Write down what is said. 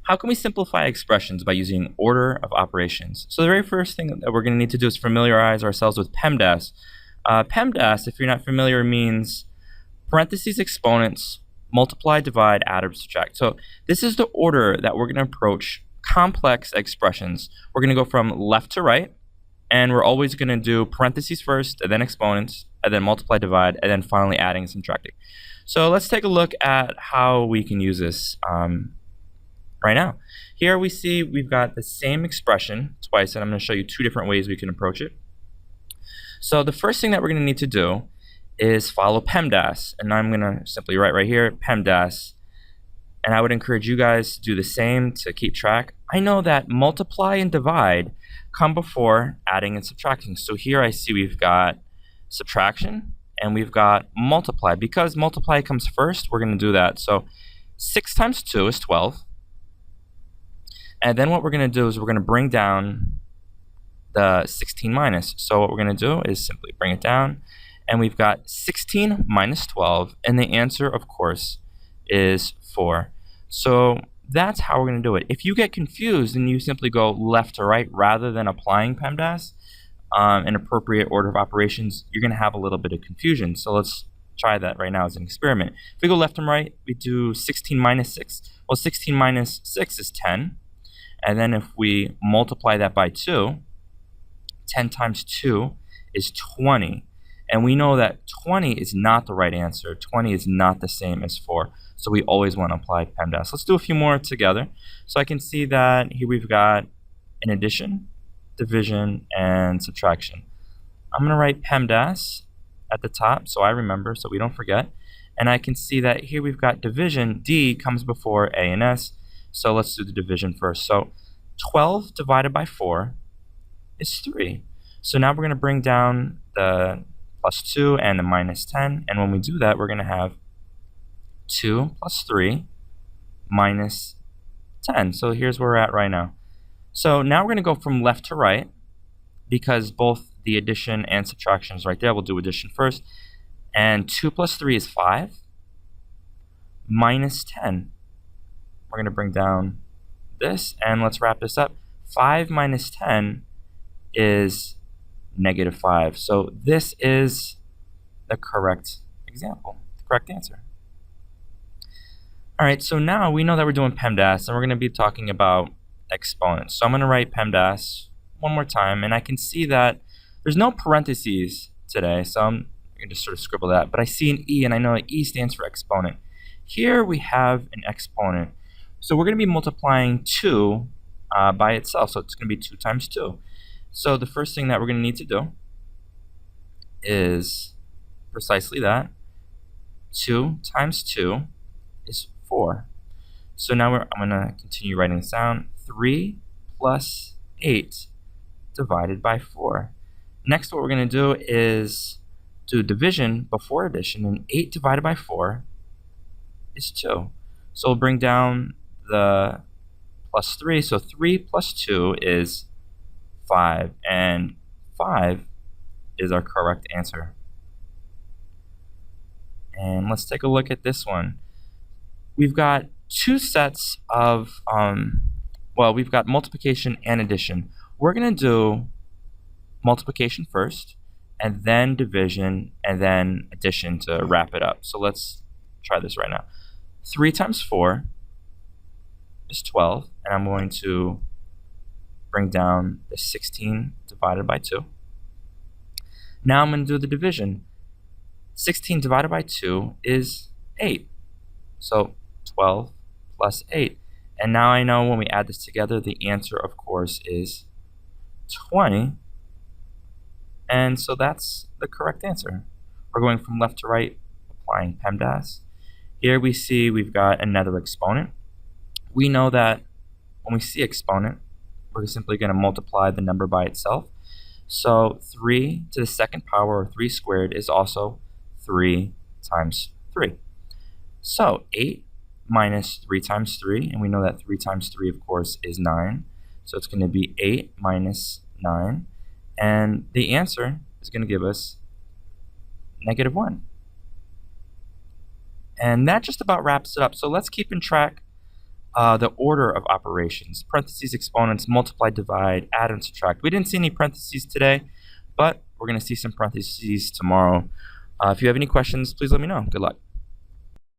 How can we simplify expressions by using order of operations? So the very first thing that we're going to need to do is familiarize ourselves with PEMDAS. PEMDAS, if you're not familiar, means parentheses exponents, multiply, divide, add, or subtract. So this is the order that we're going to approach complex expressions. We're going to go from left to right, and we're always going to do parentheses first, and then exponents, and then multiply, divide, and then finally adding and subtracting. So let's take a look at how we can use this right now. Here we see we've got the same expression twice, and I'm going to show you two different ways we can approach it. So the first thing that we're going to need to do is follow PEMDAS, and I'm going to simply write right here, PEMDAS, and I would encourage you guys to do the same to keep track. I know that multiply and divide come before adding and subtracting. So here I see we've got subtraction and we've got multiply. Because multiply comes first, we're going to do that. So 6 times 2 is 12. And then what we're going to do is we're going to bring down the 16 minus. So what we're going to do is simply bring it down. And we've got 16 minus 12. And the answer, of course, is 4. So that's how we're going to do it. If you get confused and you simply go left to right rather than applying PEMDAS, an appropriate order of operations, you're going to have a little bit of confusion. So let's try that right now as an experiment. If we go left and right, we do 16 minus 6. Well, 16 minus 6 is 10. And then if we multiply that by 2, 10 times 2 is 20. And we know that 20 is not the right answer. 20 is not the same as 4. So we always want to apply PEMDAS. Let's do a few more together. So I can see that here we've got an addition, division, and subtraction. I'm going to write PEMDAS at the top so I remember, so we don't forget. And I can see that here we've got division. D comes before A and S. So let's do the division first. So 12 divided by 4 is 3. So now we're going to bring down the plus 2 and the minus 10. And when we do that, we're going to have 2 plus 3 minus 10. So here's where we're at right now. So now we're going to go from left to right because both the addition and subtraction is right there. We'll do addition first. And 2 plus 3 is 5 minus 10. We're going to bring down this and let's wrap this up. 5 minus 10 is negative 5. So this is the correct example, the correct answer. All right, so now we know that we're doing PEMDAS and we're going to be talking about exponents. So I'm going to write PEMDAS one more time, and I can see that there's no parentheses today, so I'm going to just sort of scribble that. But I see an E, and I know that E stands for exponent. Here we have an exponent. So we're going to be multiplying 2 by itself, so it's going to be 2 times 2. So the first thing that we're going to need to do is precisely that. 2 times 2 is 4. So now I'm going to continue writing this down. 3 plus 8 divided by 4. Next, what we're going to do is do division before addition, and 8 divided by 4 is 2. So we'll bring down the plus 3. So 3 plus 2 is 5, and 5 is our correct answer. And let's take a look at this one. We've got two sets of, we've got multiplication and addition. We're going to do multiplication first, and then division, and then addition to wrap it up. So let's try this right now. 3 times 4 is 12, and I'm going to bring down the 16 divided by 2. Now I'm going to do the division. 16 divided by 2 is 8. So 12 plus 8. And now I know when we add this together, the answer, of course, is 20. And so that's the correct answer. We're going from left to right, applying PEMDAS. Here we see we've got another exponent. We know that when we see exponent, we're simply going to multiply the number by itself. So 3 to the second power, or 3 squared, is also 3 times 3. So 8 minus 3 times 3, and we know that 3 times 3, of course, is 9. So it's going to be 8 minus 9. And the answer is going to give us -1. And that just about wraps it up. So let's keep in track the order of operations, parentheses, exponents, multiply, divide, add, and subtract. We didn't see any parentheses today, but we're going to see some parentheses tomorrow. If you have any questions, please let me know. Good luck.